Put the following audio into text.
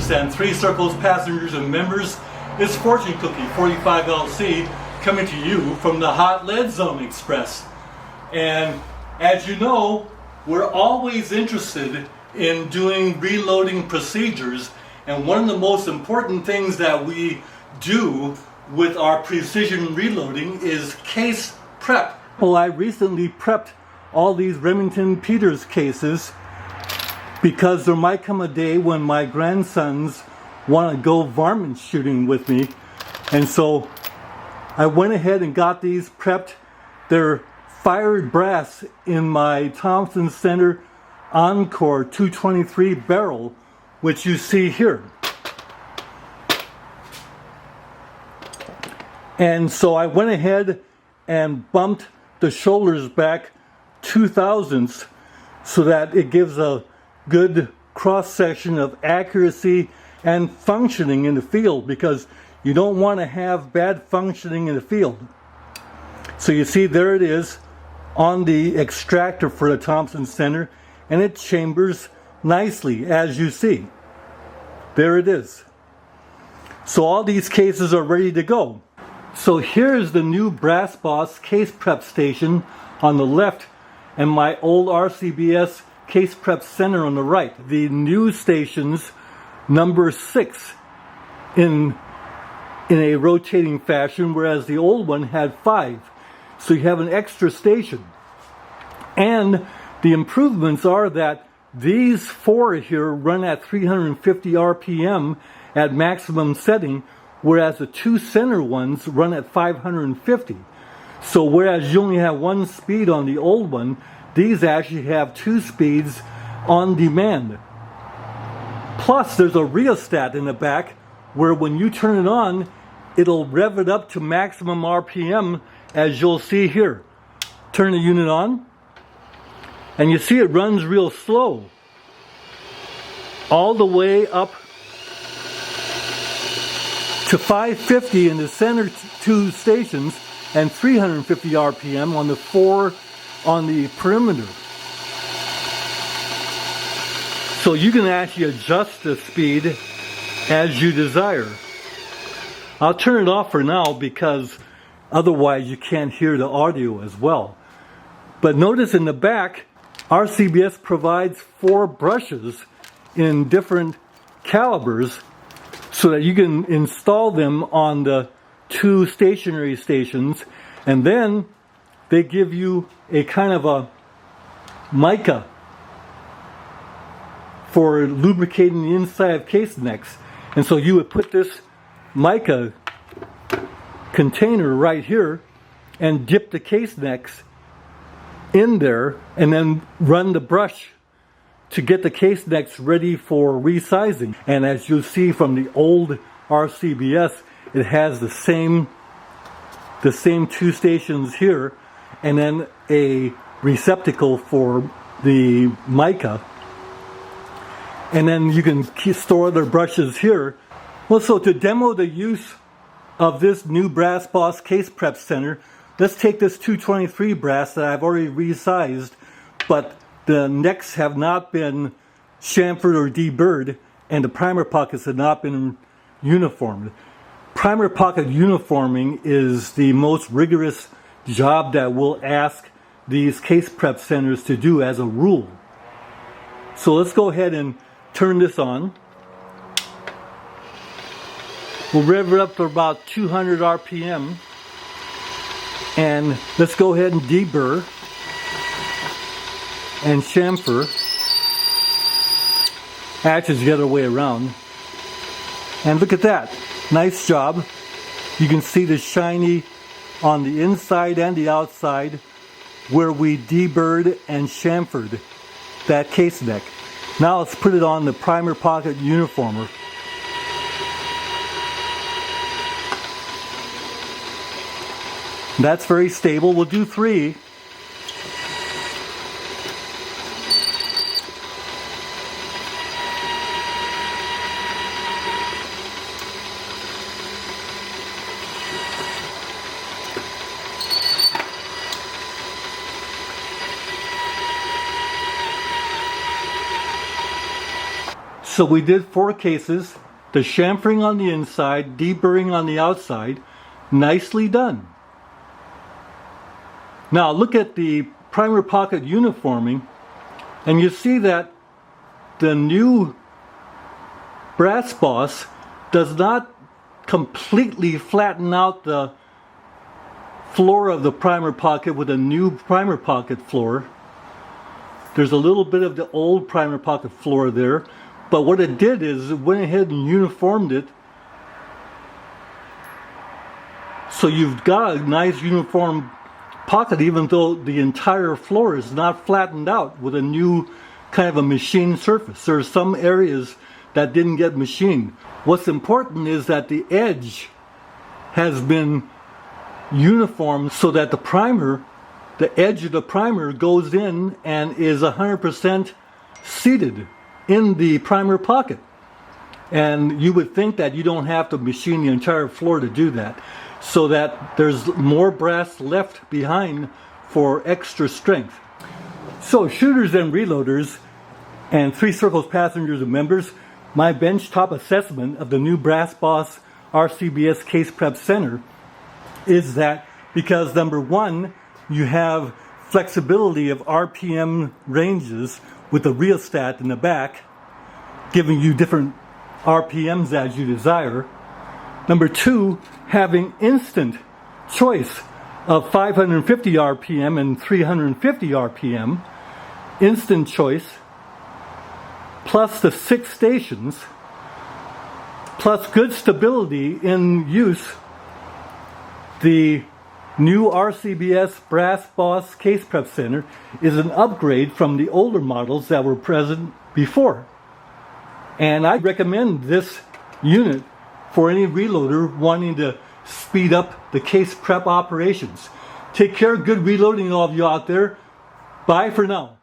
customers and 3 Circles passengers and members. It's Fortune Cookie 45 LC coming to you from the Hot Lead Zone Express. And as you know, we're always interested in doing reloading procedures, and one of the most important things that we do with our precision reloading is case prep. Well, I recently prepped all these Remington Peters cases because there might come a day when my grandsons want to go varmint shooting with me, and so I went ahead and got these prepped. They're fired brass in my Thompson Center Encore 223 barrel, which you see here. And so I went ahead and bumped the shoulders back 2 thousandths so that it gives a good cross-section of accuracy and functioning in the field, because you don't want to have bad functioning in the field. So you see, there it is on the extractor for the Thompson Center, and it chambers nicely, as you see. There it is. So all these cases are ready to go. So here's the new Brass Boss case prep station on the left, and my old RCBS case prep center on the right. The new stations number 6 in a rotating fashion, whereas the old one had 5. So you have an extra station. And the improvements are that these 4 here run at 350 RPM at maximum setting, whereas the 2 center ones run at 550. So whereas you only have 1 speed on the old one, these actually have 2 speeds on demand. Plus there's a rheostat in the back where when you turn it on, it'll rev it up to maximum RPM, as you'll see here. Turn the unit on, and you see it runs real slow, all the way up to 550 in the center 2 stations and 350 RPM on the 4 on the perimeter. So you can actually adjust the speed as you desire. I'll turn it off for now because otherwise you can't hear the audio as well. But notice in the back, RCBS provides 4 brushes in different calibers so that you can install them on the 2 stationary stations, and then they give you a kind of a mica for lubricating the inside of case necks. And so you would put this mica container right here and dip the case necks in there and then run the brush to get the case necks ready for resizing. And as you'll see from the old RCBS, it has the same 2 stations here, and then a receptacle for the mica, and then you can store their brushes here. Well, so to demo the use of this new Brass Boss case prep center, let's take this 223 brass that I've already resized, but the necks have not been chamfered or deburred, and the primer pockets have not been uniformed. Primer pocket uniforming is the most rigorous job that we'll ask these case prep centers to do as a rule. So let's go ahead and turn this on. We'll rev it up to about 200 RPM, and let's go ahead and deburr and chamfer. Actually, it's the other way around. And look at that. Nice job. You can see the shiny on the inside and the outside where we deburred and chamfered that case neck. Now let's put it on the primer pocket uniformer. That's very stable. We'll do 3. So we did 4 cases, the chamfering on the inside, deburring on the outside. Nicely done. Now look at the primer pocket uniforming, and you see that the new brass boss does not completely flatten out the floor of the primer pocket with a new primer pocket floor. There's a little bit of the old primer pocket floor there, but what it did is it went ahead and uniformed it, so you've got a nice uniform pocket even though the entire floor is not flattened out with a new kind of a machined surface. There are some areas that didn't get machined. What's important is that the edge has been uniform so that the primer, the edge of the primer goes in and is 100% seated in the primer pocket. And you would think that you don't have to machine the entire floor to do that, so that there's more brass left behind for extra strength. So shooters and reloaders and 3 Circles passengers and members, my benchtop assessment of the new Brass Boss RCBS Case Prep Center is that because number 1, you have flexibility of RPM ranges with the rheostat in the back, giving you different RPMs as you desire. Number 2, having instant choice of 550 RPM and 350 RPM, instant choice, plus the 6 stations, plus good stability in use. The new RCBS Brass Boss Case Prep Center is an upgrade from the older models that were present before. And I recommend this unit for any reloader wanting to speed up the case prep operations. Take care, good reloading all of you out there. Bye for now.